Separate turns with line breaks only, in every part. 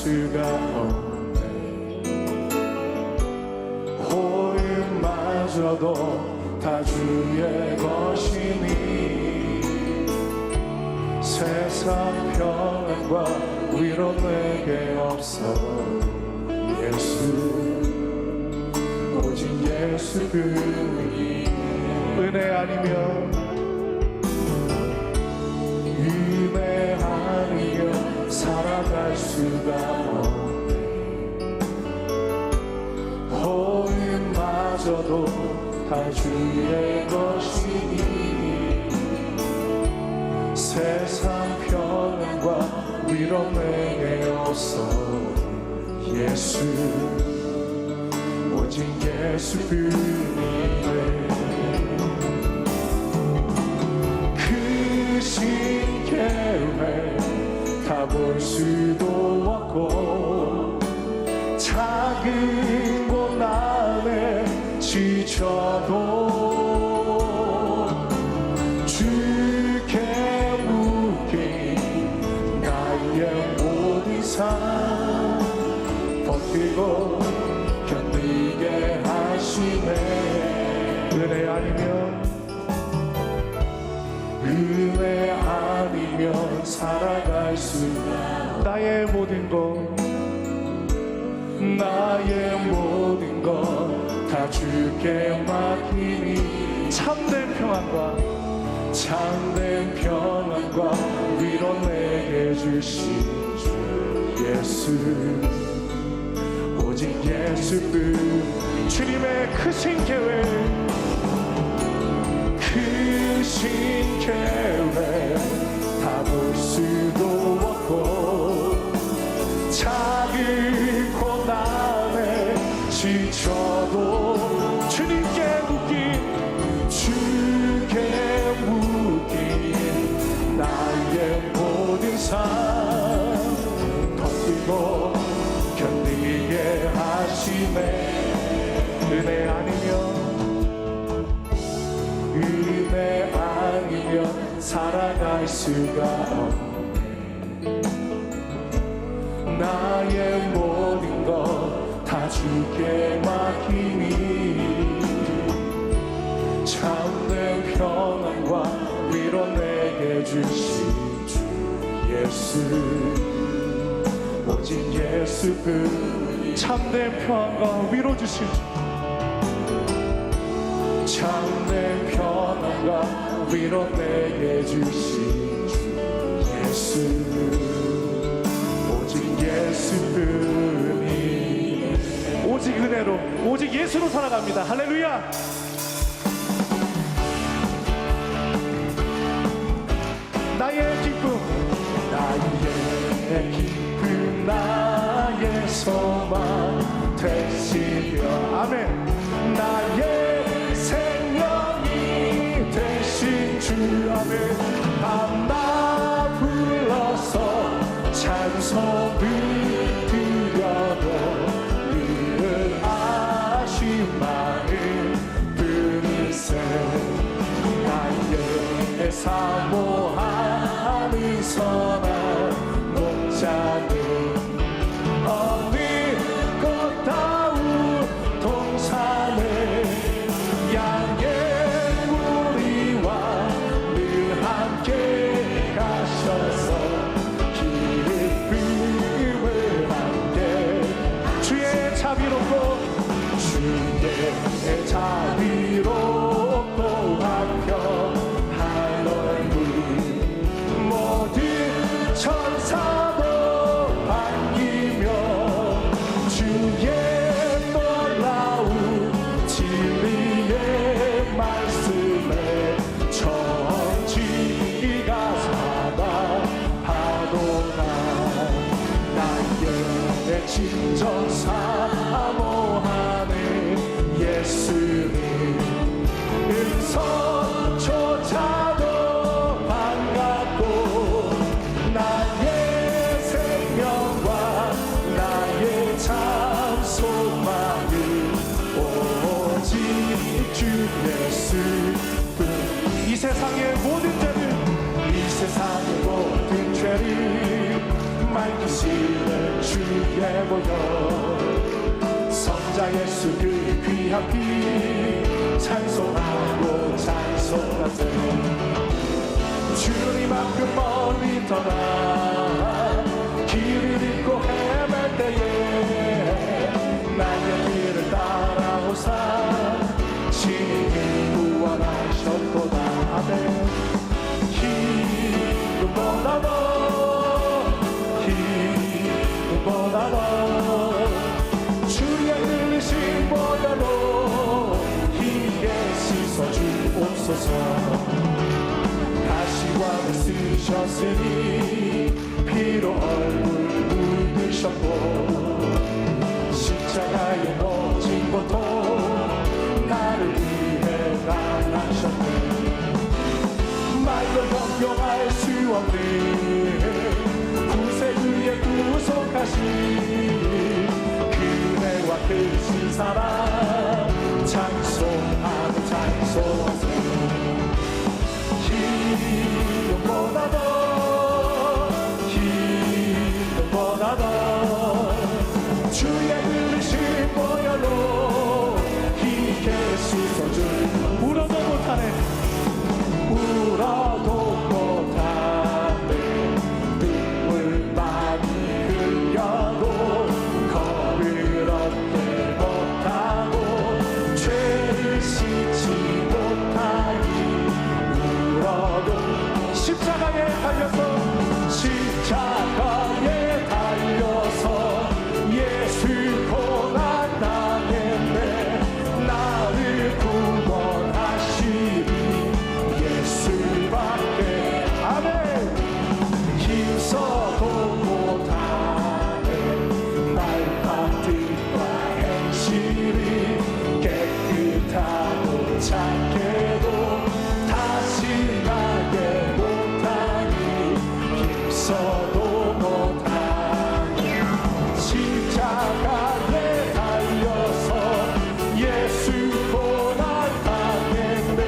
수가 없네. 호흡마저도 다 주의 것이니 세상 평안과 위로 내게 없어. 예수 오직 예수뿐이. 은혜 아니면 은혜 아니면 살아갈 수가 없네. 호흡마저도 다 주의 것이니 세상 평안과 위로 내게 없어. 예수 오직 예수뿐이네. 크신 계획 다 볼 수도 없고 작은 고난에 지쳐도 주께 묶인 나의 모든 삶 버티고 견디게 하시네. 은혜 아니면 은혜 아니면 살아갈 수가. 나의 모든 것 다 주께 맡기니 참된 평안과 위로 내게 주신 주 예수 오직 예수뿐. 주님의 크신 계획 다 볼 수도 없고 작은 고난에 지쳐도 주께 묶인 나의 모든 삶 버티고 견디게 하시네. 은혜 아니면 살아갈 수가 없네. 나의 모든 것 다 주께 맡기니 참된 평안과 위로 내게 주신 주 예수 오직 예수뿐. 참된 평안과 위로 주신 주 참된 평안과 위로 내게 주신 주 예수 오직 예수뿐이. 오직 은혜로 오직 예수로 살아갑니다. 할렐루야. 나의 기쁨 나의 소망 되시며 아멘. 나의 생명이 되신 주 아멘. 밤낮 불러서 찬송을 드려도 늘 아쉬운 마음 뿐이세. 나의 사모하는 선한 목자는 어느 꽃다운 동산에 양의 우리와 늘 함께 가셔서 기쁨을 함께 주의 자비롭고 한편 한 얼굴 모든 주에 모여 성자 예수 그 귀한 피 찬송하고 찬송하세. 주님만큼 멀리 떠나 길을 잃고 헤맬 때에 나의 길을 따라오사 친히 구원하셨도다. 아멘. 기쁨보다 더 주의 흘리신 보혈로 힘있게 씻어주옵소서. 가시관을 쓰셨으니 피로 얼굴 묻으셨고 십자가에 모진 고통 나를 위해 당하셨네. 말로 형용할 수 없는 구세 주의 구속하신 그대와 크신 사랑 찬송하고 찬송하세요. 기쁨보다 더 주의 흘리신 보혈로 힘있게 씻어줄. 울어도 못하네. 울어도 못하네. 눈물 많이 흘려도 겁을 얻지 못하고 죄를 씻지 못하니 울어도 십자가에 달려서 십자가에 달려서 예수 고난 당했네. 나를 구원하시니 예수밖에. 아멘. 힘써도 못하네. 말파트와 행실이 깨끗하고 착해도 다시 나게 못하니 힘써도 못하네. 십자가에 달려서 예수 고난 당했네.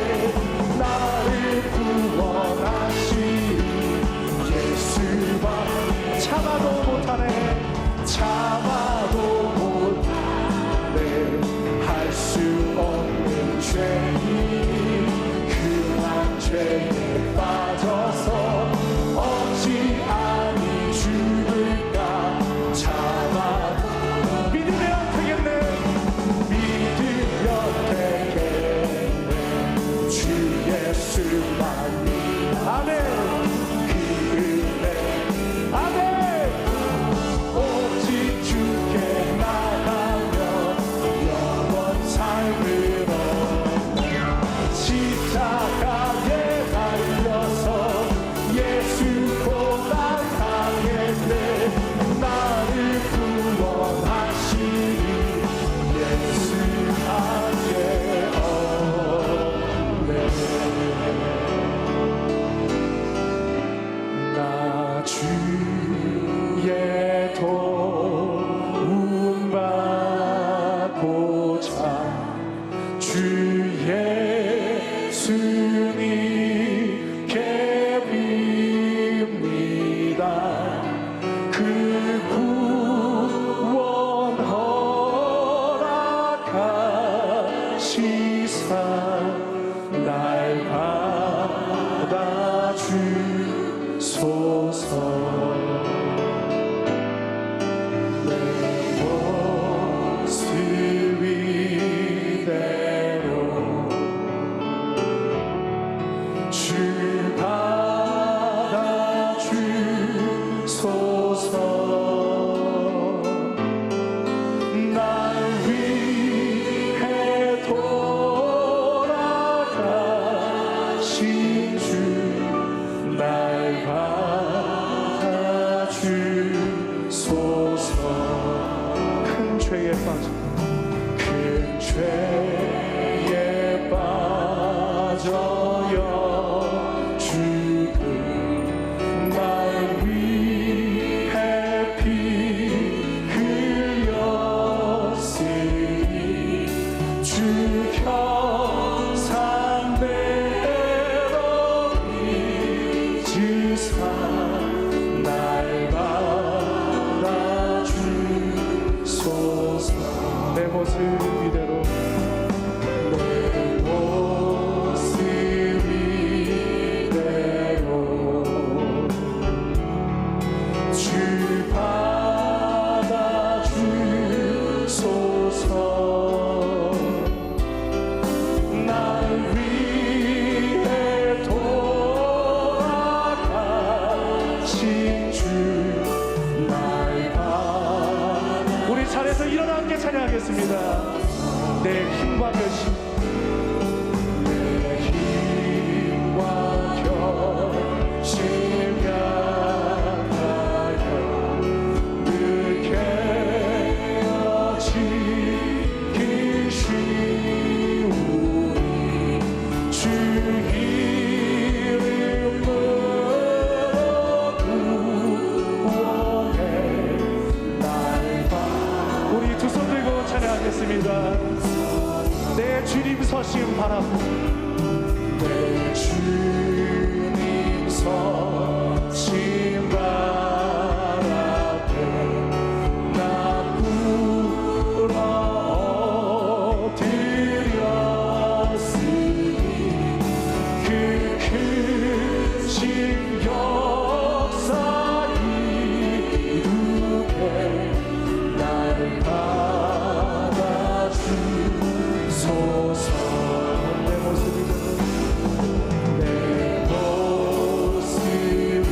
나를 구원하시니 예수만. 참아도 못하네. 참아도 못하네. 할 수 없는 죄니 그만 죄에 빠져서 어찌 아니 죽을까. 참아도 믿으면 되겠네. 믿으면 되겠네. 주 예수만이. 아멘. 아멘. 오직 주께 나가면 영원 삶으로 십자가에 달려서 예수 고난 당했네. 나를 구원하시니 예수 함께 없네. 나 주의 도움 받고자 주 예수님께 빕니다. 그 구원 허락하시사 날 받아주소서. 큰 죄에 빠져요 죽은 날 위해 피 흘렸으니 주 형상대로 빚으사 날 받아주 이름으로 구원해 날 봐. 우리 두 손 들고 찬양하겠습니다. 내 주님 서심 바라보, 내 주님 서심 바라보, 나 부러뜨렸으니 그 크신 역사 이루게 나를 받아주소서. 내 모습이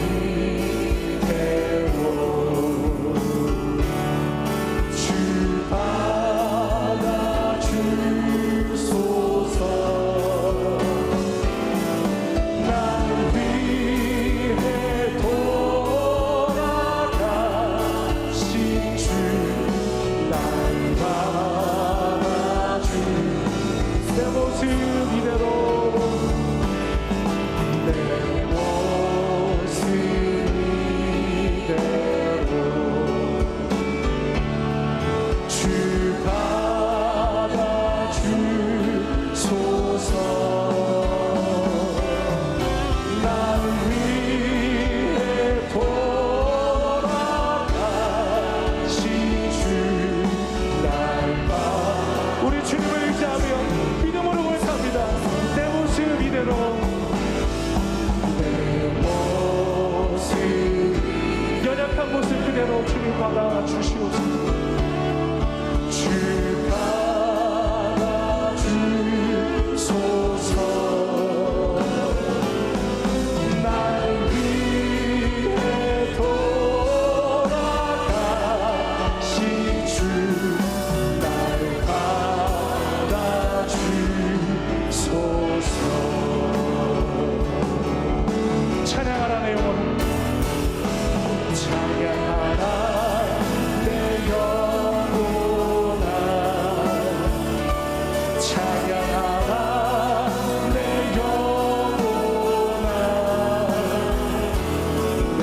대로 주 받아주소서. 나를 위해 돌아가신 주 날 받아주. 내 모습 이대로, 내 모습 이대로 주 받아주소서. 날 위해 돌아가신 주 날 받아. 우리 주님을 의지하며 믿음으로 고백합니다. 내 모습 이대로, 내 모습 연약한 모습 그대로 주님 받아주시옵소서. 주 받아주소서. 날 위해 돌아가신 주 날 받아주소서. 찬양하라 내 영혼, 찬양하라 내 영혼아, 찬양하라 내 영혼아. 내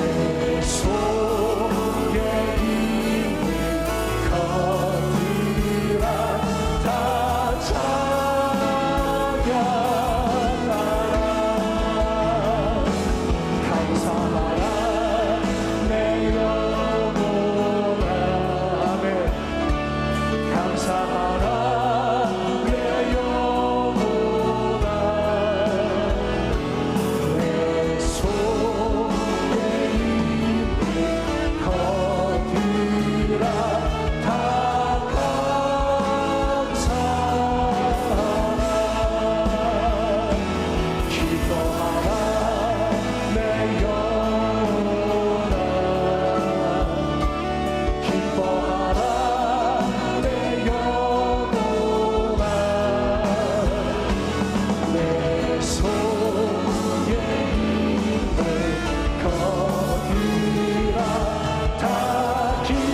속에 있는 것들아 다 찬양하라. 감사하라 내 영혼아. 아멘. 감사하라 내 영혼아. 내 속에 있는 것들아 다 감사하라. 기뻐하라 내 영혼아. 기뻐하라 내 영혼아. 내 속에 있는 것들아 다 기뻐하라.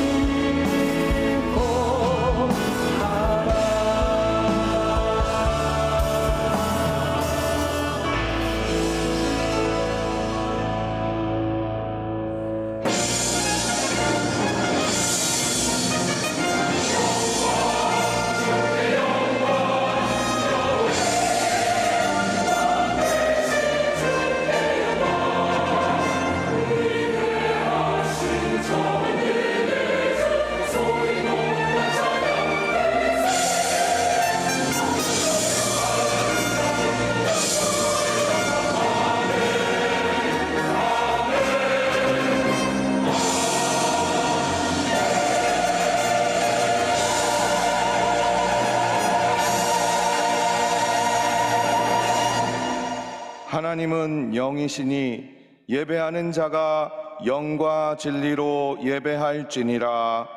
하나님은 영이시니 예배하는 자가 영과 진리로 예배할지니라.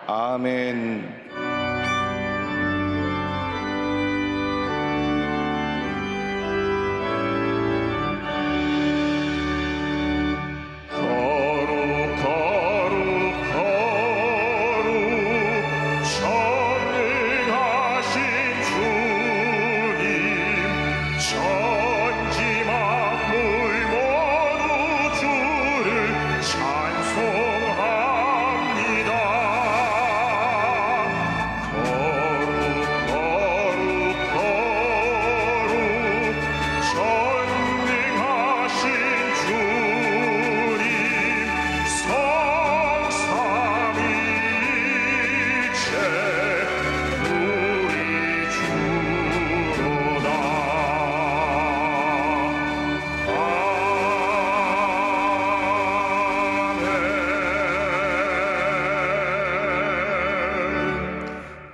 아멘.
전능하신 주님,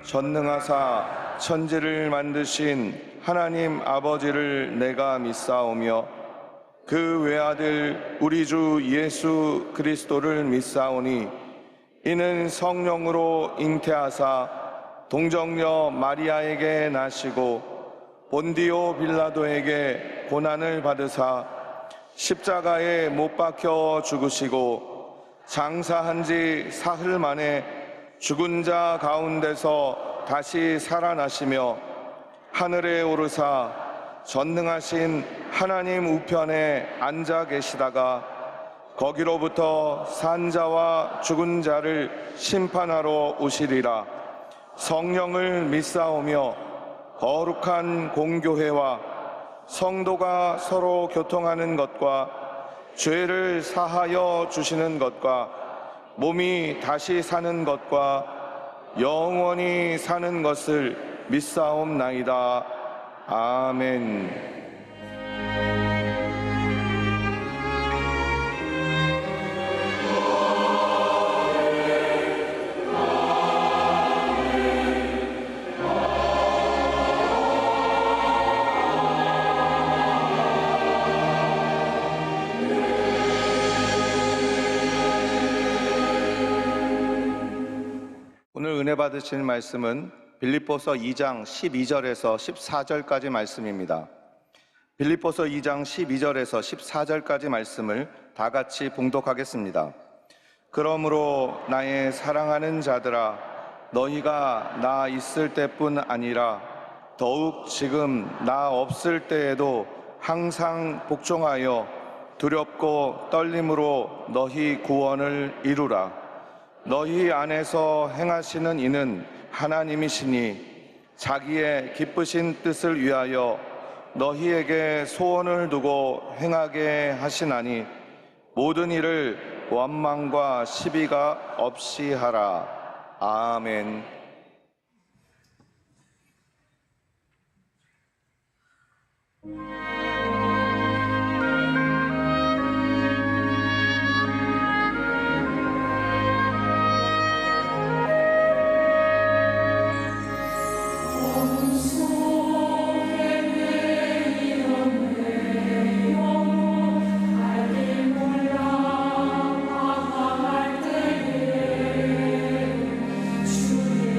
전능하사 천지를 만드신 하나님 아버지를 내가 믿사오며 그 외아들 우리 주 예수 그리스도를 믿사오니 이는 성령으로 잉태하사 동정녀 마리아에게 나시고 본디오 빌라도에게 고난을 받으사 십자가에 못 박혀 죽으시고 장사한 지 사흘 만에 죽은 자 가운데서 다시 살아나시며 하늘에 오르사 전능하신 하나님 우편에 앉아 계시다가 거기로부터 산 자와 죽은 자를 심판하러 오시리라. 성령을 믿사오며 거룩한 공교회와 성도가 서로 교통하는 것과 죄를 사하여 주시는 것과 몸이 다시 사는 것과 영원히 사는 것을 믿사옵나이다. 아멘. 오늘 은혜 받으실 말씀은 빌립보서 2장 12절에서 14절까지 말씀입니다. 빌립보서 2장 12절에서 14절까지 말씀을 다 같이 봉독하겠습니다. 그러므로 나의 사랑하는 자들아, 너희가 나 있을 때뿐 아니라 더욱 지금 나 없을 때에도 항상 복종하여 두렵고 떨림으로 너희 구원을 이루라. 너희 안에서 행하시는 이는 하나님이시니 자기의 기쁘신 뜻을 위하여 너희에게 소원을 두고 행하게 하시나니 모든 일을 원망과 시비가 없이 하라. 아멘.
주의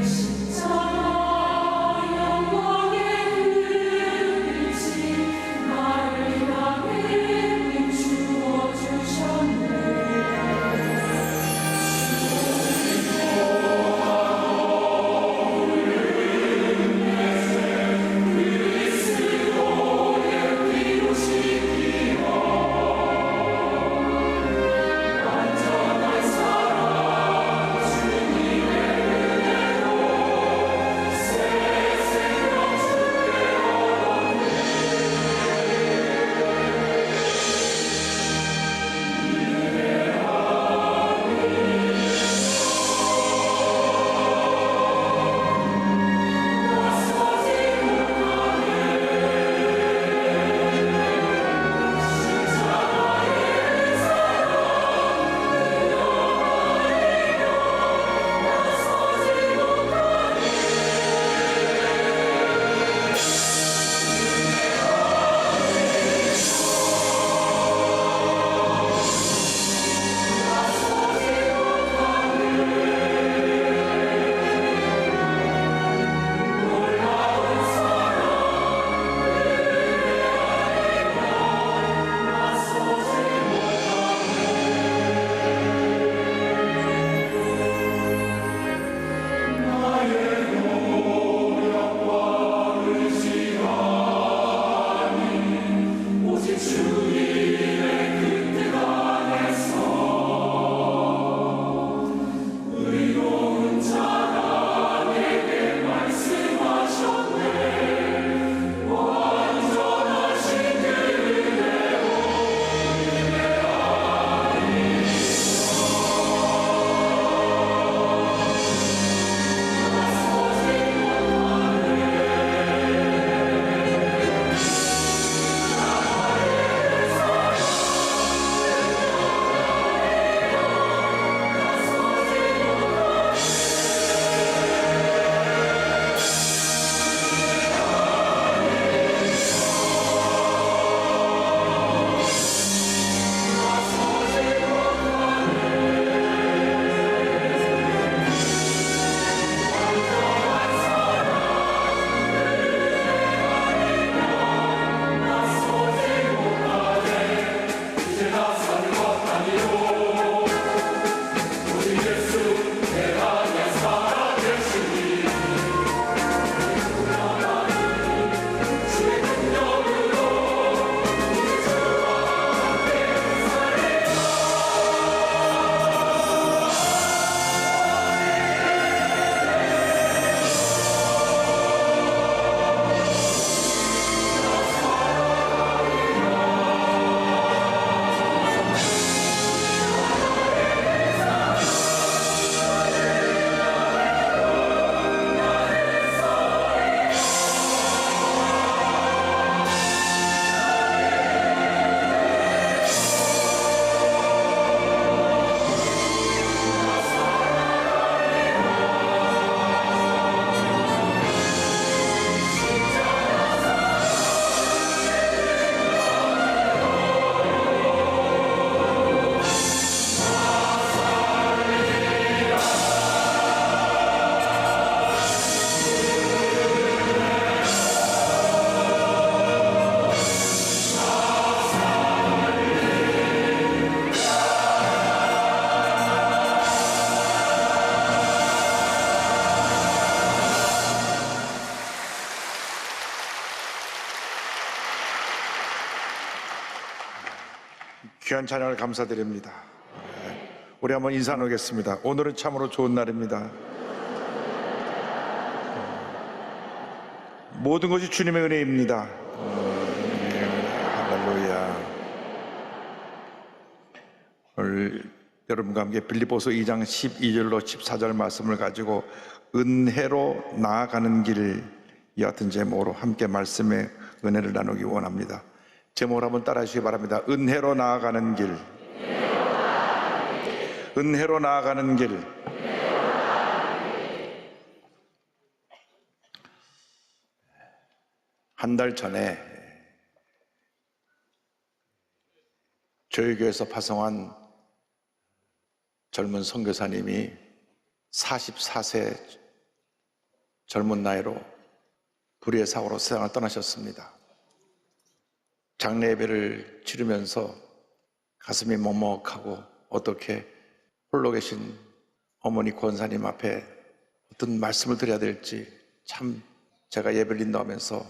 귀한 찬양을 감사드립니다. 우리 한번 인사 나누겠습니다. 오늘은 참으로 좋은 날입니다. 모든 것이 주님의 은혜입니다. 할렐루야. 오늘 여러분과 함께 빌립보서 2장 12절로 14절 말씀을 가지고 은혜로 나아가는 길, 이 같은 제목으로 함께 말씀의 은혜를 나누기 원합니다. 제목을 한번 따라 주시기 바랍니다. 은혜로 나아가는 길. 은혜로 나아가는 길. 한 달 전에 저희 교회에서 파송한 젊은 선교사님이 44세 젊은 나이로 불의의 사고로 세상을 떠나셨습니다. 장례 예배를 치르면서 가슴이 먹먹하고 어떻게 홀로 계신 어머니 권사님 앞에 어떤 말씀을 드려야 될지 참 제가 예배를 인도하면서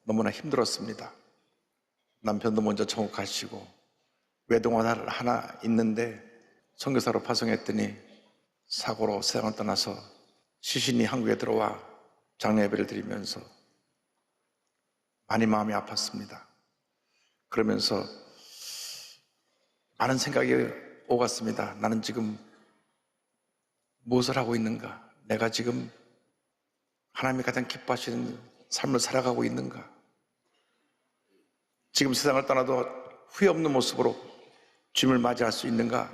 너무나 힘들었습니다. 남편도 먼저 천국하시고 외동아들 하나 있는데 선교사로 파송했더니 사고로 세상을 떠나서 시신이 한국에 들어와 장례 예배를 드리면서 많이 마음이 아팠습니다. 그러면서 많은 생각이 오갔습니다. 나는 지금 무엇을 하고 있는가? 내가 지금 하나님이 가장 기뻐하시는 삶을 살아가고 있는가? 지금 세상을 떠나도 후회 없는 모습으로 주님을 맞이할 수 있는가?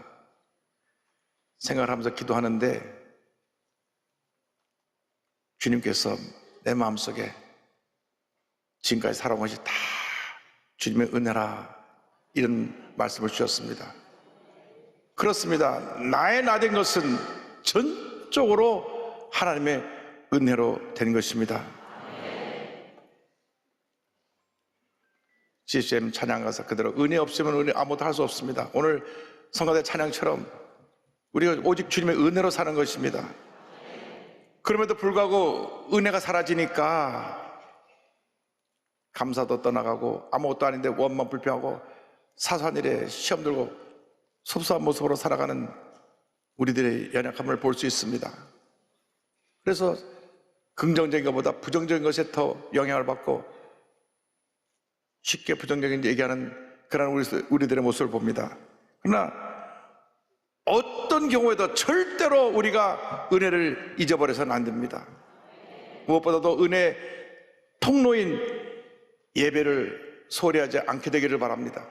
생각을 하면서 기도하는데 주님께서 내 마음속에 지금까지 살아온 것이 다 주님의 은혜라, 이런 말씀을 주셨습니다. 그렇습니다. 나의 나 된 것은 전적으로 하나님의 은혜로 된 것입니다. CCM 찬양 가사 그대로 은혜 없으면 은혜 아무것도 할 수 없습니다. 오늘 성가대 찬양처럼 우리가 오직 주님의 은혜로 사는 것입니다. 그럼에도 불구하고 은혜가 사라지니까 감사도 떠나가고 아무것도 아닌데 원망 불평하고 사소한 일에 시험 들고 섭섭한 모습으로 살아가는 우리들의 연약함을 볼 수 있습니다. 그래서 긍정적인 것보다 부정적인 것에 더 영향을 받고 쉽게 부정적인 얘기하는 그런 우리들의 모습을 봅니다. 그러나 어떤 경우에도 절대로 우리가 은혜를 잊어버려서는 안 됩니다. 무엇보다도 은혜 통로인 예배를 소홀히 하지 않게 되기를 바랍니다.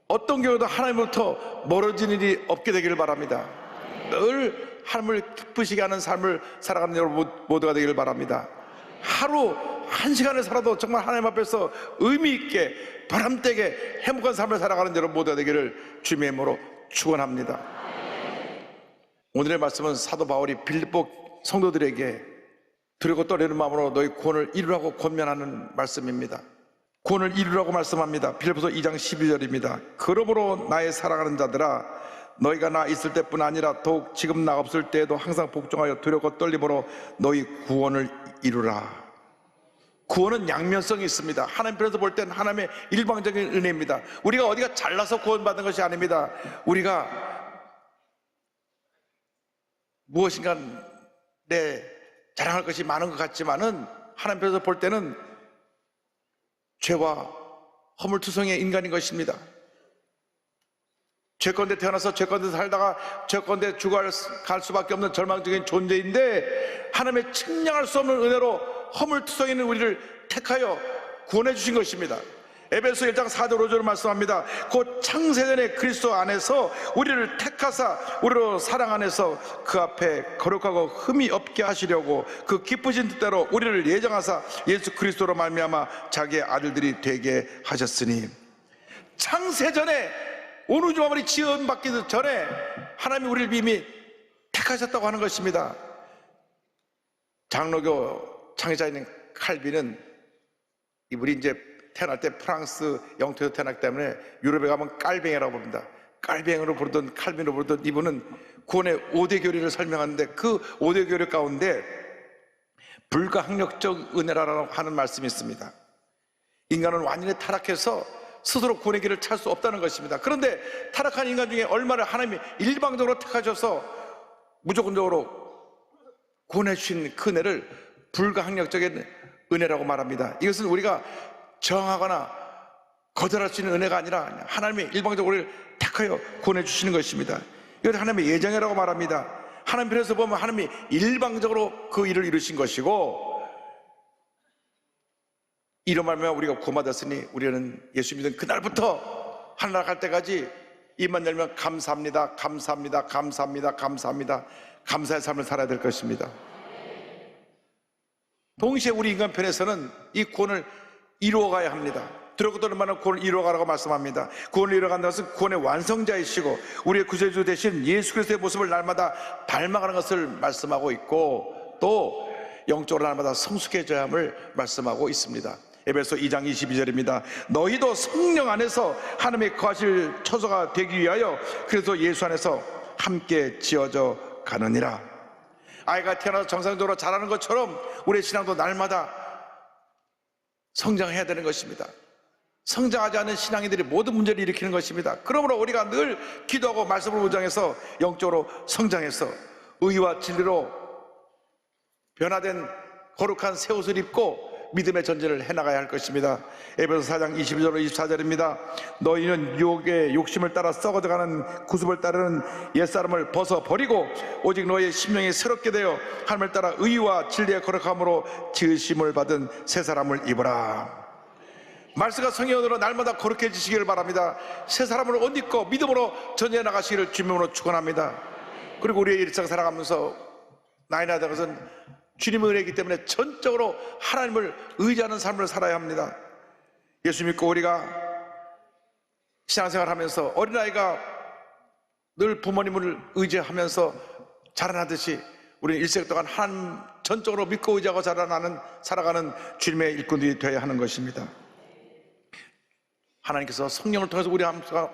어떤 경우도 하나님으로부터 멀어지는 일이 없게 되기를 바랍니다. 늘 하나님을 기쁘시게 하는 삶을 살아가는 여러분 모두가 되기를 바랍니다. 하루 한 시간을 살아도 정말 하나님 앞에서 의미 있게 보람되게 행복한 삶을 살아가는 여러분 모두가 되기를 주님의 이름으로 축원합니다. 오늘의 말씀은 사도 바울이 빌립보 성도들에게 두렵고 떨리는 마음으로 너희 구원을 이루라고 권면하는 말씀입니다. 구원을 이루라고 말씀합니다. 빌립보서 2장 12절입니다. 그러므로 나의 사랑하는 자들아, 너희가 나 있을 때뿐 아니라 더욱 지금 나 없을 때에도 항상 복종하여 두렵고 떨림으로 너희 구원을 이루라. 구원은 양면성이 있습니다. 하나님 편에서 볼 때는 하나님의 일방적인 은혜입니다. 우리가 어디가 잘나서 구원받은 것이 아닙니다. 우리가 무엇인가 내 자랑할 것이 많은 것 같지만은 하나님 편에서 볼 때는 죄와 허물투성이의 인간인 것입니다. 죄건대 태어나서 죄건대 살다가 죄건대 죽어갈 수밖에 없는 절망적인 존재인데 하나님의 측량할 수 없는 은혜로 허물투성이 있는 우리를 택하여 구원해 주신 것입니다. 에베소 1장 4절 5절을 말씀합니다. 곧 창세전에 그리스도 안에서 우리를 택하사 우리로 사랑 안에서 그 앞에 거룩하고 흠이 없게 하시려고 그 기쁘신 뜻대로 우리를 예정하사 예수 그리스도로 말미암아 자기의 아들들이 되게 하셨으니, 창세전에 온 우주 만물이 지음받기 전에 하나님이 우리를 이미 택하셨다고 하는 것입니다. 장로교 창의자인 칼빈은 이분이 이제 태어날 때 프랑스 영토에서 태어났기 때문에 유럽에 가면 깔뱅이라고 부릅니다. 깔뱅이로 부르던 칼빈으로 부르던 이분은 구원의 5대 교리를 설명하는데 그 5대 교리 가운데 불가항력적 은혜라고 하는 말씀이 있습니다. 인간은 완전히 타락해서 스스로 구원의 길을 찾을 수 없다는 것입니다. 그런데 타락한 인간 중에 얼마를 하나님이 일방적으로 택하셔서 무조건적으로 구원해 주신 그 은혜를 불가항력적인 은혜라고 말합니다. 이것은 우리가 정하거나 거절할 수 있는 은혜가 아니라 하나님이 일방적으로 우리를 택하여 구원해 주시는 것입니다. 이것을 하나님의 예정이라고 말합니다. 하나님 편에서 보면 하나님이 일방적으로 그 일을 이루신 것이고, 이로 말하면 우리가 구원받았으니 우리는 예수 믿은 그날부터 하늘나라 갈 때까지 입만 열면 감사합니다, 감사합니다, 감사합니다, 감사합니다, 감사의 삶을 살아야 될 것입니다. 동시에 우리 인간 편에서는 이 구원을 이루어가야 합니다. 들었거든 얼마나 구원을 이루어가라고 말씀합니다. 구원을 이루어간다는 것은 구원의 완성자이시고 우리의 구세주 되신 예수 그리스도의 모습을 날마다 닮아가는 것을 말씀하고 있고, 또 영적으로 날마다 성숙해져야 함을 말씀하고 있습니다. 에베소 2장 22절입니다. 너희도 성령 안에서 하나님의 거하실 처소가 되기 위하여 그래서 예수 안에서 함께 지어져 가느니라. 아이가 태어나서 정상적으로 자라는 것처럼 우리의 신앙도 날마다 성장해야 되는 것입니다. 성장하지 않은 신앙인들이 모든 문제를 일으키는 것입니다. 그러므로 우리가 늘 기도하고 말씀을 묵상해서 영적으로 성장해서 의와 진리로 변화된 거룩한 새 옷을 입고 믿음의 전쟁을 해나가야 할 것입니다. 에베소 4장 22절로 24절입니다. 너희는 유혹의 욕심을 따라 썩어져가는 구습을 따르는 옛사람을 벗어버리고 오직 너희의 심령이 새롭게 되어 하나님을 따라 의와 진리의 거룩함으로 지으심을 받은 새 사람을 입으라. 말씀과 성령으로 날마다 거룩해지시기를 바랍니다. 새 사람을 옷 입고 믿음으로 전쟁해 나가시기를 주님으로 축원합니다. 그리고 우리의 일상 살아가면서 나이나 된 것은 주님의 은혜이기 때문에 전적으로 하나님을 의지하는 삶을 살아야 합니다. 예수 믿고 우리가 신앙생활 하면서 어린아이가 늘 부모님을 의지하면서 자라나듯이 우리는 일생 동안 하나님 전적으로 믿고 의지하고 살아가는 주님의 일꾼들이 되어야 하는 것입니다. 하나님께서 성령을 통해서 우리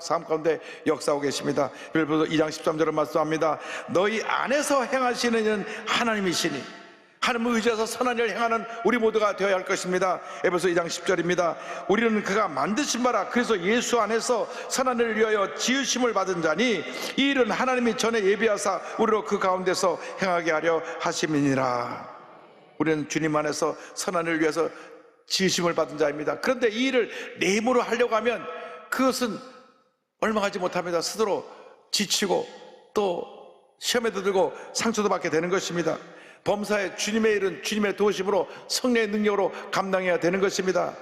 삶 가운데 역사하고 계십니다. 빌립보서 2장 13절을 말씀합니다. 너희 안에서 행하시는 이는 하나님이시니 하나님을 의지해서 선한 일을 행하는 우리 모두가 되어야 할 것입니다. 에베소 2장 10절입니다. 우리는 그가 만드신 바라 그래서 예수 안에서 선한 일을 위하여 지으심을 받은 자니 이 일은 하나님이 전에 예비하사 우리로 그 가운데서 행하게 하려 하심이니라. 우리는 주님 안에서 선한 일을 위해서 지으심을 받은 자입니다. 그런데 이 일을 내 힘으로 하려고 하면 그것은 얼마 가지 못합니다. 스스로 지치고 또 시험에도 들고 상처도 받게 되는 것입니다. 범사에 주님의 일은 주님의 도우심으로 성령의 능력으로 감당해야 되는 것입니다.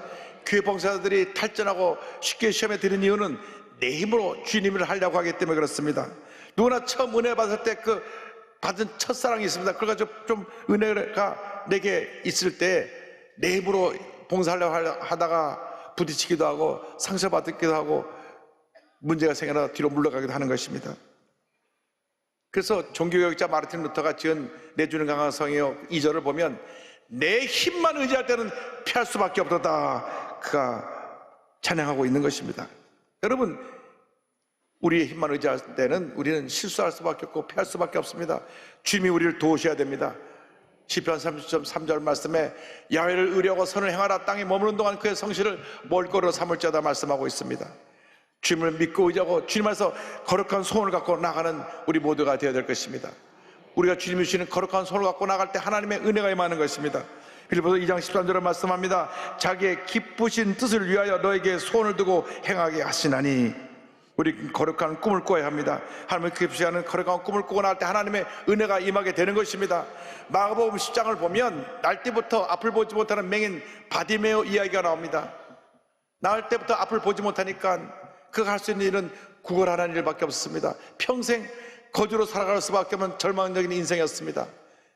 교회 봉사자들이 탈전하고 쉽게 시험에 드는 이유는 내 힘으로 주님을 하려고 하기 때문에 그렇습니다. 누구나 처음 은혜 받을 때 그 받은 첫사랑이 있습니다. 그래가지고 좀 은혜가 내게 있을 때 내 힘으로 봉사하려고 하다가 부딪히기도 하고 상처받기도 하고 문제가 생겨나 뒤로 물러가기도 하는 것입니다. 그래서 종교개혁자 마르틴 루터가 지은 내주는 강한 성의요 2절을 보면 내 힘만 의지할 때는 피할 수밖에 없다 그가 찬양하고 있는 것입니다. 여러분, 우리의 힘만 의지할 때는 우리는 실수할 수밖에 없고 피할 수밖에 없습니다. 주님이 우리를 도우셔야 됩니다. 시편 30.3절 말씀에 야훼를 의뢰하고 선을 행하라 땅에 머무는 동안 그의 성실을 멀거로 삼을지어다 말씀하고 있습니다. 주님을 믿고 의지하고 주님 안에서 거룩한 소원을 갖고 나가는 우리 모두가 되어야 될 것입니다. 우리가 주님이 주시는 거룩한 소원을 갖고 나갈 때 하나님의 은혜가 임하는 것입니다. 빌립보서 2장 13절을 말씀합니다. 자기의 기쁘신 뜻을 위하여 너에게 소원을 두고 행하게 하시나니. 우리 거룩한 꿈을 꿔야 합니다. 하나님의 기쁘시는 거룩한 꿈을 꾸고 나갈 때 하나님의 은혜가 임하게 되는 것입니다. 마가복음 10장을 보면 날 때부터 앞을 보지 못하는 맹인 바디메오 이야기가 나옵니다. 나을 때부터 앞을 보지 못하니까 그가 할 수 있는 일은 구걸하는 일밖에 없습니다. 평생 거주로 살아갈 수밖에 없는 절망적인 인생이었습니다.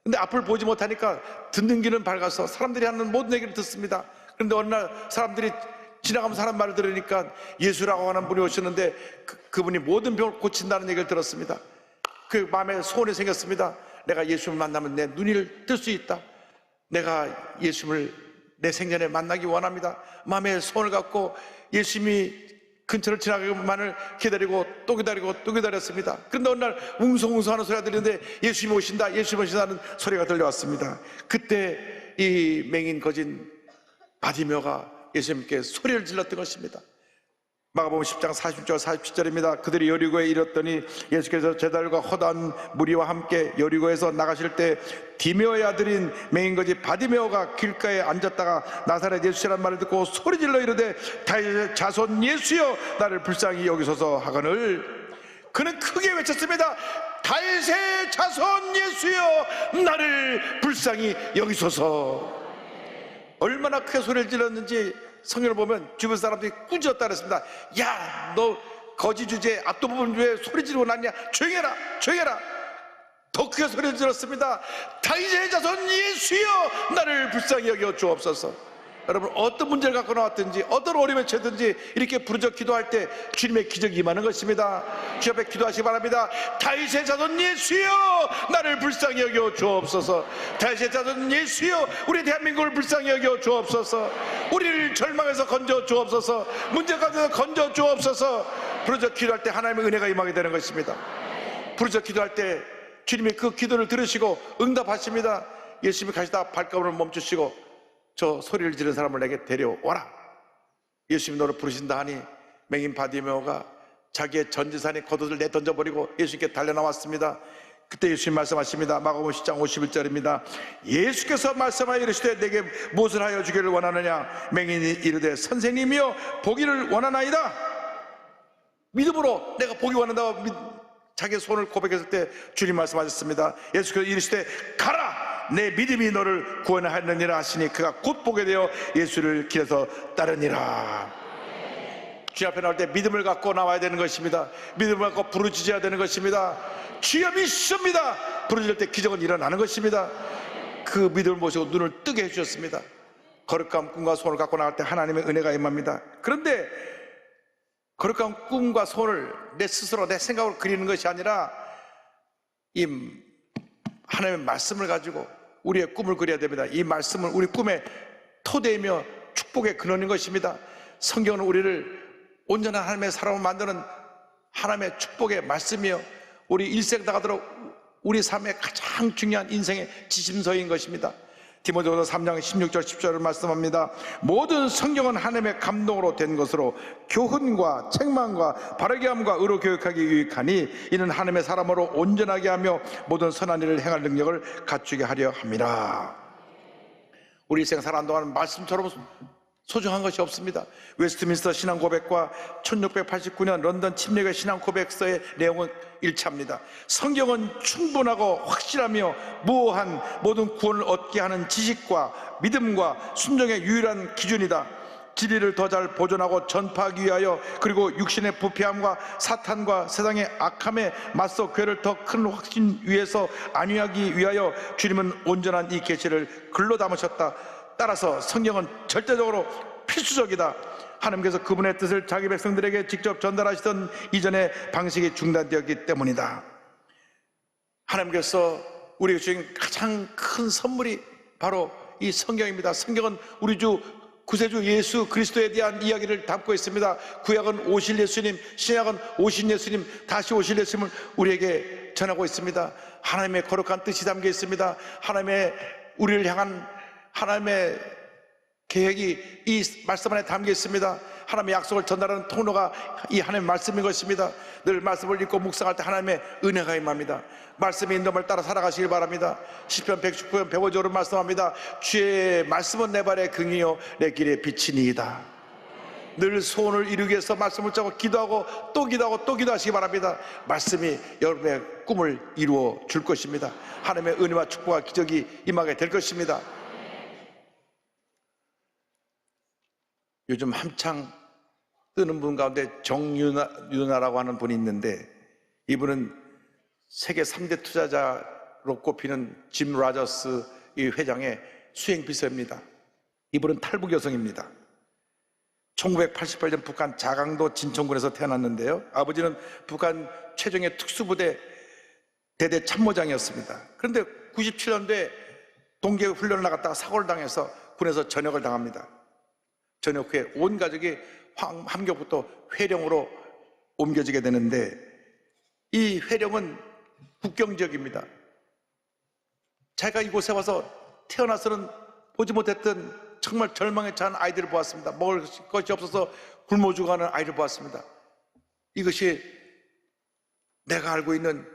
근데 앞을 보지 못하니까 듣는 귀는 밝아서 사람들이 하는 모든 얘기를 듣습니다. 그런데 어느 날 사람들이 지나가면서 하는 말을 들으니까 예수라고 하는 분이 오셨는데 그분이 모든 병을 고친다는 얘기를 들었습니다. 그 마음에 소원이 생겼습니다. 내가 예수를 만나면 내 눈을 뜰 수 있다. 내가 예수를 내 생전에 만나기 원합니다. 마음에 소원을 갖고 예수님이 근처를 지나가기만을 기다리고 또 기다리고 또 기다렸습니다. 그런데 어느 날 웅성웅성하는 소리가 들리는데 예수님이 오신다, 예수님이 오신다는 소리가 들려왔습니다. 그때 이 맹인 거진 바디메오가 예수님께 소리를 질렀던 것입니다. 마가복음 10장 40절 47절입니다. 그들이 여리고에 이르렀더니 예수께서 제자들과 허다한 무리와 함께 여리고에서 나가실 때 디메오의 아들인 맹인거지 바디메오가 길가에 앉았다가 나사렛 예수시라는 말을 듣고 소리질러 이르되 다윗의 자손 예수여 나를 불쌍히 여기소서 하거늘 그는 크게 외쳤습니다. 다윗의 자손 예수여 나를 불쌍히 여기소서. 얼마나 크게 소리를 질렀는지 성경을 보면 주변 사람들이 꾸짖었다 그랬습니다. 야, 너 거지 주제 앞도부분 왜 소리 지르고 났냐? 조용히 해라, 조용히 해라. 더 크게 소리를 질렀습니다. 다윗의 자손 예수여 나를 불쌍히 여겨 주옵소서. 여러분, 어떤 문제를 갖고 나왔든지 어떤 어려움에 처했든지 이렇게 부르짖어 기도할 때 주님의 기적이 임하는 것입니다. 주 앞에 기도하시기 바랍니다. 다윗의 자손 예수여 나를 불쌍히 여겨 주옵소서. 다윗의 자손 예수여 우리 대한민국을 불쌍히 여겨 주옵소서. 우리를 절망에서 건져 주옵소서. 문제 가운데서 건져 주옵소서. 부르짖어 기도할 때 하나님의 은혜가 임하게 되는 것입니다. 부르짖어 기도할 때 주님이 그 기도를 들으시고 응답하십니다. 예수님이 가시다 발걸음을 멈추시고 저 소리를 지르는 사람을 내게 데려와라. 예수님이 너를 부르신다 하니 맹인 바디메오가 자기의 전 재산의 겉옷을 내던져버리고 예수님께 달려나왔습니다. 그때 예수님 말씀하십니다. 마가복음 10장 51절입니다. 예수께서 말씀하여 이르시되 내게 무엇을 하여 주기를 원하느냐? 맹인이 이르되 선생님이여 보기를 원하나이다. 믿음으로 내가 보기 원한다고 자기의 손을 고백했을 때 주님 말씀하셨습니다. 예수께서 이르시되 가라 내 믿음이 너를 구원하였느니라 하시니 그가 곧 보게 되어 예수를 길에서 따르니라. 주님 앞에 나올 때 믿음을 갖고 나와야 되는 것입니다. 믿음을 갖고 부르짖어야 되는 것입니다. 주여 믿습니다. 부르짖을 때 기적은 일어나는 것입니다. 그 믿음을 모시고 눈을 뜨게 해주셨습니다. 거룩한 꿈과 소원을 갖고 나갈 때 하나님의 은혜가 임합니다. 그런데 거룩한 꿈과 소원을 내 스스로 내 생각으로 그리는 것이 아니라 이 하나님의 말씀을 가지고 우리의 꿈을 그려야 됩니다. 이 말씀은 우리 꿈의 토대이며 축복의 근원인 것입니다. 성경은 우리를 온전한 하나님의 사람을 만드는 하나님의 축복의 말씀이요 우리 일생 다가도록 우리 삶의 가장 중요한 인생의 지침서인 것입니다. 디모데후서 3장 16절 10절을 말씀합니다. 모든 성경은 하나님의 감동으로 된 것으로 교훈과 책망과 바르게 함과 의로 교육하기 유익하니 이는 하나님의 사람으로 온전하게 하며 모든 선한 일을 행할 능력을 갖추게 하려 함이라. 우리 일생 살아가는 동안 말씀처럼 소중한 것이 없습니다. 웨스트민스터 신앙 고백과 1689년 런던 침례교회 신앙 고백서의 내용은 일치합니다. 성경은 충분하고 확실하며 무오한 모든 구원을 얻게 하는 지식과 믿음과 순종의 유일한 기준이다. 진리를 더 잘 보존하고 전파하기 위하여 그리고 육신의 부패함과 사탄과 세상의 악함에 맞서 교회를 더 큰 확신 위에서 안위하기 위하여 주님은 온전한 이 계시를 글로 담으셨다. 따라서 성경은 절대적으로 필수적이다. 하나님께서 그분의 뜻을 자기 백성들에게 직접 전달하시던 이전의 방식이 중단되었기 때문이다. 하나님께서 우리에게 주신 가장 큰 선물이 바로 이 성경입니다. 성경은 우리 주 구세주 예수 그리스도에 대한 이야기를 담고 있습니다. 구약은 오실 예수님, 신약은 오신 예수님, 다시 오실 예수님을 우리에게 전하고 있습니다. 하나님의 거룩한 뜻이 담겨 있습니다. 하나님의 우리를 향한 하나님의 계획이 이 말씀 안에 담겨 있습니다. 하나님의 약속을 전달하는 통로가 이 하나님의 말씀인 것입니다. 늘 말씀을 읽고 묵상할 때 하나님의 은혜가 임합니다. 말씀의 인도를 따라 살아가시길 바랍니다. 시편 119편 105절로 말씀합니다. 주의 말씀은 내 발의 긍이요 내 길의 빛이니이다. 늘 소원을 이루기 위해서 말씀을 짜고 기도하고 또 기도하고 또 기도하시기 바랍니다. 말씀이 여러분의 꿈을 이루어 줄 것입니다. 하나님의 은혜와 축복과 기적이 임하게 될 것입니다. 요즘 한창 뜨는 분 가운데 정유나라고 하는 분이 있는데 이분은 세계 3대 투자자로 꼽히는 짐 라저스 이 회장의 수행비서입니다. 이분은 탈북 여성입니다. 1988년 북한 자강도 진천군에서 태어났는데요. 아버지는 북한 최정예 특수부대 대대 참모장이었습니다. 그런데 97년도에 동계 훈련을 나갔다가 사고를 당해서 군에서 전역을 당합니다. 전역 후에 온 가족이 함경부터 회령으로 옮겨지게 되는데 이 회령은 국경 지역입니다. 자기가 이곳에 와서 태어나서는 보지 못했던 정말 절망에 처한 아이들을 보았습니다. 먹을 것이 없어서 굶어 죽어가는 아이를 보았습니다. 이것이 내가 알고 있는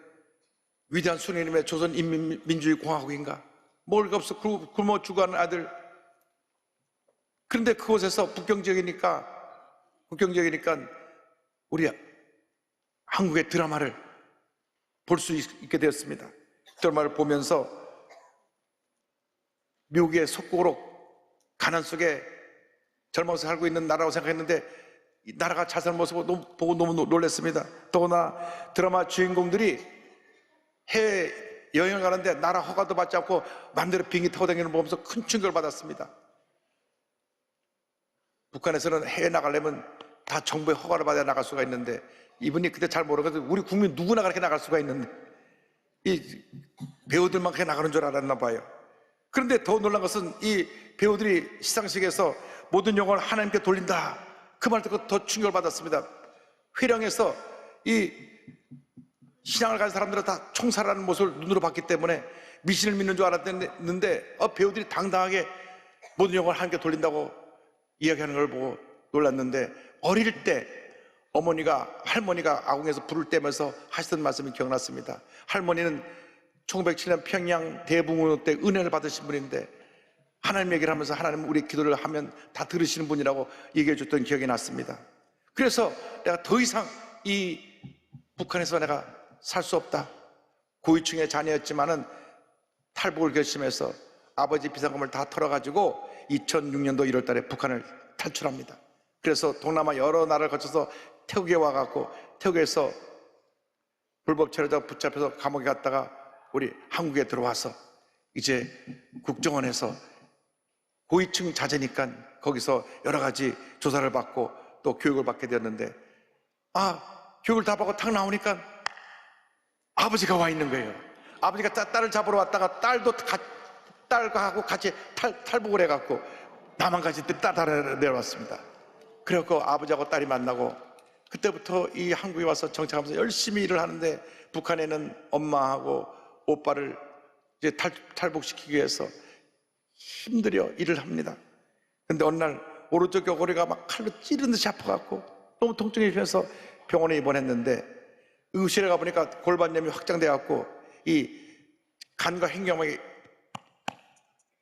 위대한 순애님의 조선인민민주주의공화국인가? 먹을 게 없어 굶어 죽어가는 아들. 그런데 그곳에서 북경지역이니까 우리 한국의 드라마를 볼 수 있게 되었습니다. 드라마를 보면서 미국의 속국으로 가난 속에 젊어서 살고 있는 나라라고 생각했는데 이 나라가 잘 사는 모습을 보고 너무 놀랐습니다. 더구나 드라마 주인공들이 해외 여행을 가는데 나라 허가도 받지 않고 마음대로 비행기 타고 다니는 걸 보면서 큰 충격을 받았습니다. 북한에서는 해외 나가려면 다 정부의 허가를 받아야 나갈 수가 있는데 이분이 그때 잘 모르거든요. 우리 국민 누구나 그렇게 나갈 수가 있는데 이 배우들만 그렇게 나가는 줄 알았나 봐요. 그런데 더 놀란 것은 이 배우들이 시상식에서 모든 영광을 하나님께 돌린다, 그 말 듣고 더 충격을 받았습니다. 회령에서 이 신앙을 가진 사람들은 다 총살하는 모습을 눈으로 봤기 때문에 미신을 믿는 줄 알았는데 배우들이 당당하게 모든 영광을 하나님께 돌린다고 이야기하는 걸 보고 놀랐는데, 어릴 때 할머니가 아궁에서 불을 떼면서 하시던 말씀이 기억났습니다. 할머니는 1907년 평양 대붕괴 때 은혜를 받으신 분인데 하나님 얘기를 하면서 하나님 우리 기도를 하면 다 들으시는 분이라고 얘기해 줬던 기억이 났습니다. 그래서 내가 더 이상 이 북한에서 내가 살 수 없다, 고위층의 자녀였지만은 탈북을 결심해서 아버지 비상금을 다 털어가지고 2006년도 1월 달에 북한을 탈출합니다. 그래서 동남아 여러 나라를 거쳐서 태국에 와갖고 태국에서 불법 체류자 붙잡혀서 감옥에 갔다가 우리 한국에 들어와서 이제 국정원에서 고위층 자제니까 거기서 여러 가지 조사를 받고 또 교육을 받게 되었는데, 교육을 다 받고 탁 나오니까 아버지가 와 있는 거예요. 아버지가 딸을 잡으러 왔다가 딸과 같이 탈북을 해갖고 남한까지 따라 내려왔습니다. 그래갖고 아버지하고 딸이 만나고 그때부터 이 한국에 와서 정착하면서 열심히 일을 하는데, 북한에는 엄마하고 오빠를 이제 탈북시키기 위해서 힘들여 일을 합니다. 근데 어느 날 오른쪽 격허리가 막 칼로 찌르는 듯이 아파갖고 너무 통증이 심해서 병원에 입원했는데, 의실에 가보니까 골반염이 확장돼갖고 이 간과 횡격막이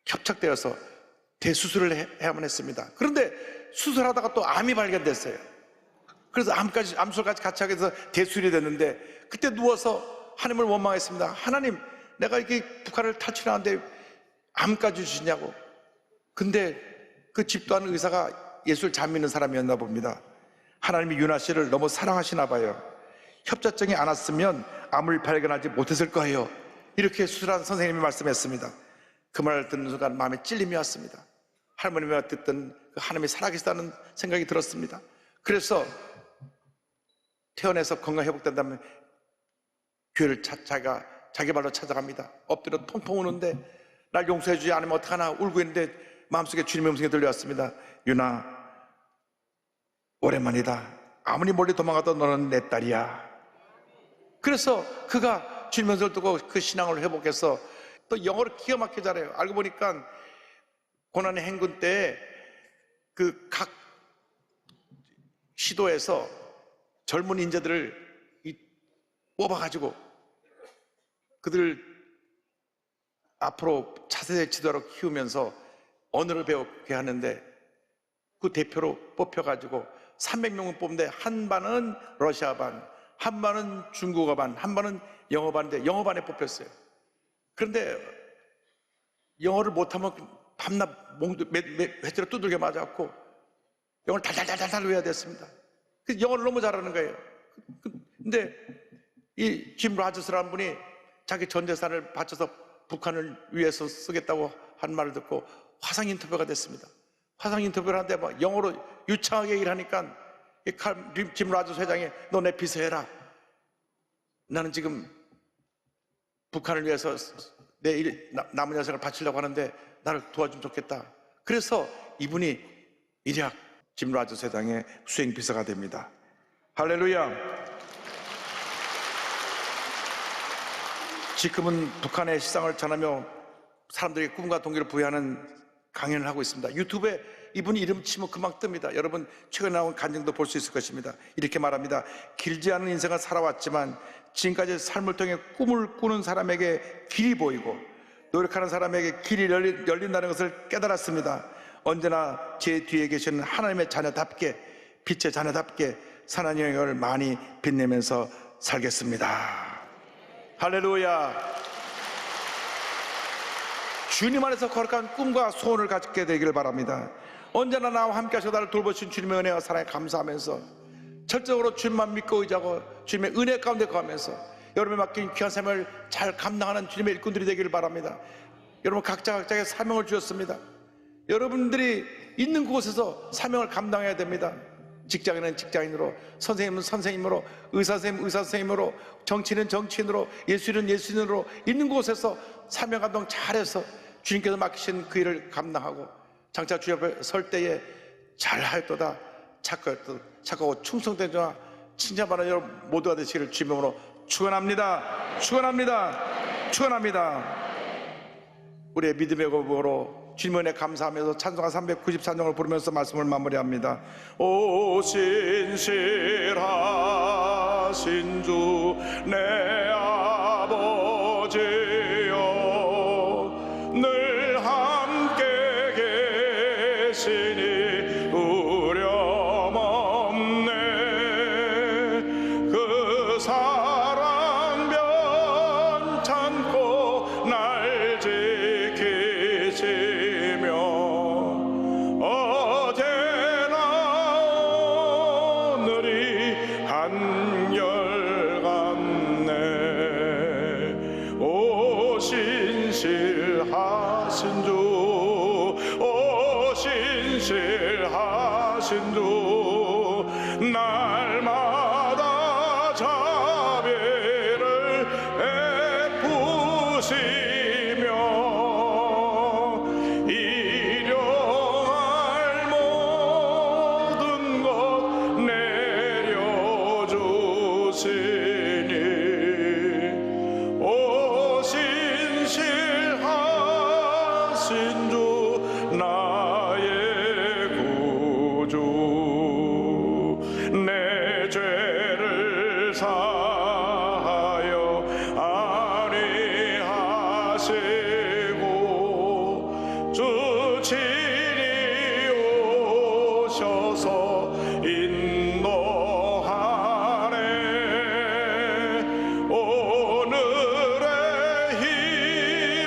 협착되어서 대수술을 해야만 했습니다. 그런데 수술하다가 또 암이 발견됐어요. 그래서 암술까지 같이 하게 돼서 대수술이 됐는데, 그때 누워서 하나님을 원망했습니다. 하나님, 내가 이렇게 북한을 탈출하는데 암까지 주시냐고. 근데 그 집도하는 의사가 예수를 잘 믿는 사람이었나 봅니다. 하나님이 유나 씨를 너무 사랑하시나 봐요. 협착증이 안 왔으면 암을 발견하지 못했을 거예요. 이렇게 수술한 선생님이 말씀했습니다. 그 말을 듣는 순간 마음에 찔림이 왔습니다. 할머니가 듣던 그 하나님이 살아계시다는 생각이 들었습니다. 그래서 퇴원해서 건강 회복된다면 교회를 자기 발로 찾아갑니다. 엎드려 통통 우는데 날 용서해 주지 않으면 어떡하나 울고 있는데 마음속에 주님의 음성이 들려왔습니다. 유나, 오랜만이다. 아무리 멀리 도망가도 너는 내 딸이야. 그래서 그가 주님의 음성을 듣고 그 신앙을 회복해서 또 영어를 기가 막히게 잘해요. 알고 보니까 고난의 행군 때 그 각 시도에서 젊은 인재들을 뽑아가지고 그들을 앞으로 차세대 지도자로 키우면서 언어를 배우게 하는데, 그 대표로 뽑혀가지고 300명을 뽑는데 한 반은 러시아 반, 한 반은 중국어 반, 한 반은 영어 반인데 영어 반에 뽑혔어요. 그런데 영어를 못하면 밤낮 회초로 두들겨 맞았고 영어를 달달달달 외워야 됐습니다. 그래서 영어를 너무 잘하는 거예요. 근데 이 짐 라저스라는 분이 자기 전 재산을 바쳐서 북한을 위해서 쓰겠다고 한 말을 듣고 화상 인터뷰가 됐습니다. 화상 인터뷰를 하는데 막 영어로 유창하게 얘기를 하니까 짐 라저스 회장이 너 내 비서해라. 나는 지금 북한을 위해서 내 남은 여생을 바치려고 하는데 나를 도와주면 좋겠다. 그래서 이분이 일약 짐 라저스 회장의 수행 비서가 됩니다. 할렐루야. 지금은 북한의 시상을 전하며 사람들에게 꿈과 동기를 부여하는 강연을 하고 있습니다. 유튜브에 이분 이름 치면 금방 뜹니다. 여러분 최근에 나온 간증도 볼 수 있을 것입니다. 이렇게 말합니다. 길지 않은 인생을 살아왔지만 지금까지 삶을 통해 꿈을 꾸는 사람에게 길이 보이고 노력하는 사람에게 길이 열린다는 것을 깨달았습니다. 언제나 제 뒤에 계시는 하나님의 자녀답게, 빛의 자녀답게 선한 영향을 많이 빛내면서 살겠습니다. 할렐루야. 주님 안에서 거룩한 꿈과 소원을 갖게 되기를 바랍니다. 언제나 나와 함께 하셔서 나를 돌보신 주님의 은혜와 사랑에 감사하면서 철저적으로 주님만 믿고 의지하고 주님의 은혜 가운데 거하면서 여러분이 맡긴 귀한 삶을 잘 감당하는 주님의 일꾼들이 되기를 바랍니다. 여러분 각자의 사명을 주셨습니다. 여러분들이 있는 곳에서 사명을 감당해야 됩니다. 직장인은 직장인으로, 선생님은 선생님으로, 의사선생님은 의사선생님으로, 정치인은 정치인으로, 예수인은 예수인으로 있는 곳에서 사명 감당 잘해서 주님께서 맡기신 그 일을 감당하고 장차 주 앞에 설 때에 잘하였도다, 착하고 충성된 자와 칭찬받는 여러분 모두가 되시기를 주님으로 축원합니다. 축원합니다. 축원합니다. 우리의 믿음의 고백으로 주님의 은혜 감사하면서 찬송가 394장을 부르면서 말씀을 마무리합니다. 오 신실하신 주 내 아버지여 늘 함께 계시니 두려움 없네. 그 사랑 변찮고 날 지키시며 어제나 오늘이 한결같네. 오 신실하신 주, 오 신실하신 주 날마다 자비를 베푸시며 일용할 모든 것 내려주시니 오 신실하신 주 나의 구주 내 죄를 사하여 안위하시고 주 친히 오셔서 인도하네. 오늘의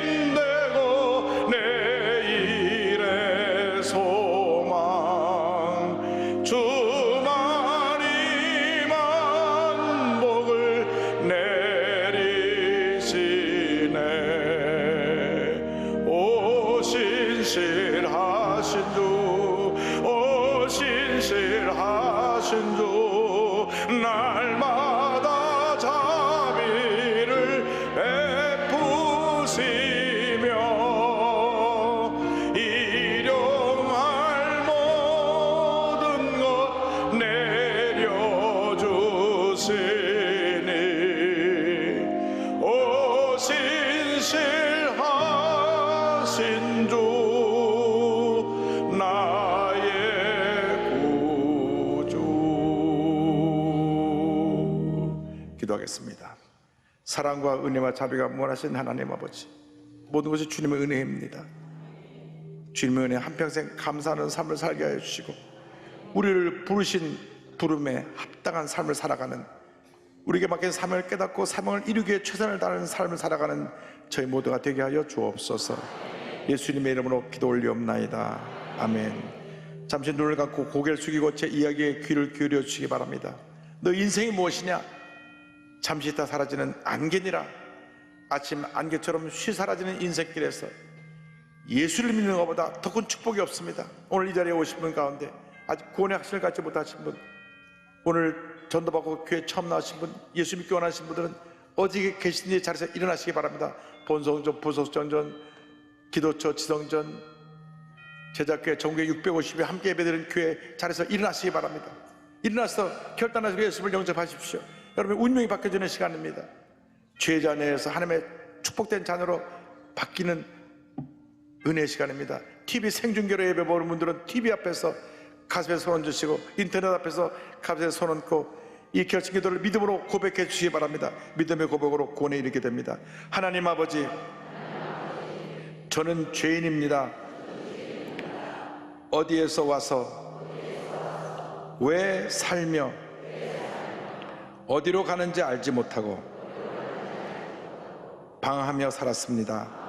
힘내고 내일의 소망 주만이 만복을 내리시네. 오 신실하신 주, 오 신실하신 주 날마다 자비를 베푸시며 일용할 모든 것 내려주시니 오 신실하신 주 나의 구주. 기도하겠습니다. 사랑과 은혜와 자비가 무한하신 하나님 아버지, 모든 것이 주님의 은혜입니다. 주님의 은혜 한평생 감사하는 삶을 살게 하여 주시고 우리를 부르신 부름에 합당한 삶을 살아가는, 우리에게 맡긴 사명을 깨닫고 사명을 이루기 위해 최선을 다하는 삶을 살아가는 저희 모두가 되게 하여 주옵소서. 예수님의 이름으로 기도 올리옵나이다. 아멘. 잠시 눈을 감고 고개를 숙이고 제 이야기에 귀를 기울여 주시기 바랍니다. 너 인생이 무엇이냐? 잠시 있다 사라지는 안개니라. 아침 안개처럼 쉬 사라지는 인생길에서 예수를 믿는 것보다 더 큰 축복이 없습니다. 오늘 이 자리에 오신 분 가운데 아직 구원의 확신을 갖지 못하신 분, 오늘 전도받고 교회 처음 나오신 분, 예수 믿기 원하신 분들은 어디 계신지 자리에서 일어나시기 바랍니다. 본성전, 부속전전, 기도처, 지성전, 제자교회, 전교회 650회 함께 예배드리는 교회 자리에서 일어나시기 바랍니다. 일어나서 결단하시고 예수를 영접하십시오. 여러분의 운명이 바뀌어지는 시간입니다. 죄자녀에서 하나님의 축복된 자녀로 바뀌는 은혜의 시간입니다. TV 생중계로 예배 보는 분들은 TV 앞에서 가슴에 손 얹으시고 인터넷 앞에서 가슴에 손 얹고 이 결심 기도를 믿음으로 고백해 주시기 바랍니다. 믿음의 고백으로 구원에 이르게 됩니다. 하나님 아버지, 저는 죄인입니다. 어디에서 와서 왜 살며 어디로 가는지 알지 못하고 방황하며 살았습니다.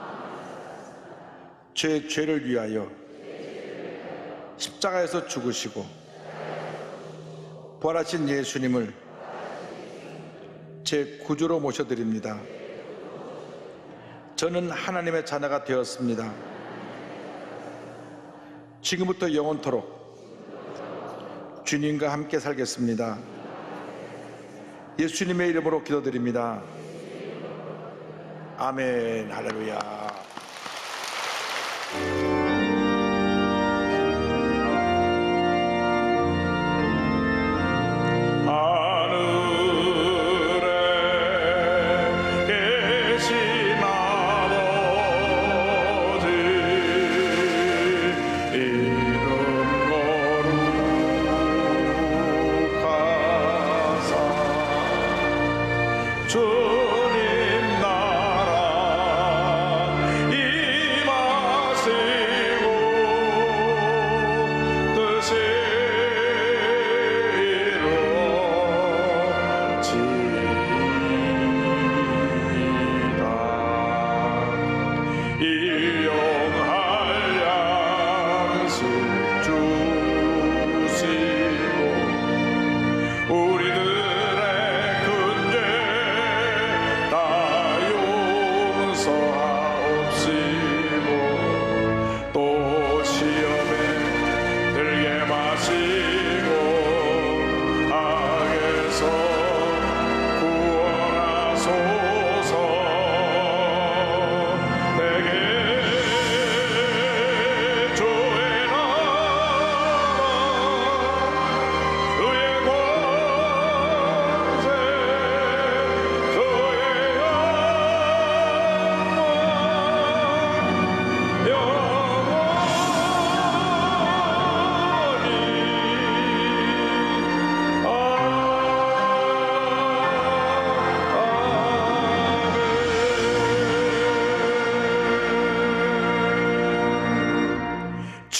제 죄를 위하여 십자가에서 죽으시고 부활하신 예수님을 제 구주로 모셔드립니다. 저는 하나님의 자녀가 되었습니다. 지금부터 영원토록 주님과 함께 살겠습니다. 예수님의 이름으로 기도드립니다. 아멘. 할렐루야.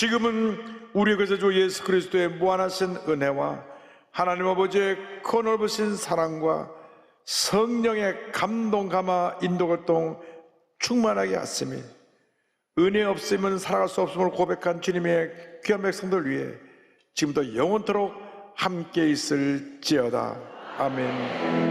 지금은 우리 구세주 예수 그리스도의 무한하신 은혜와 하나님 아버지의 그 넓으신 사랑과 성령의 감동 감화 인도활동 충만하게 하시며 은혜 없으면 살아갈 수 없음을 고백한 주님의 귀한 백성들 위해 지금부터 영원토록 함께 있을지어다. 아멘.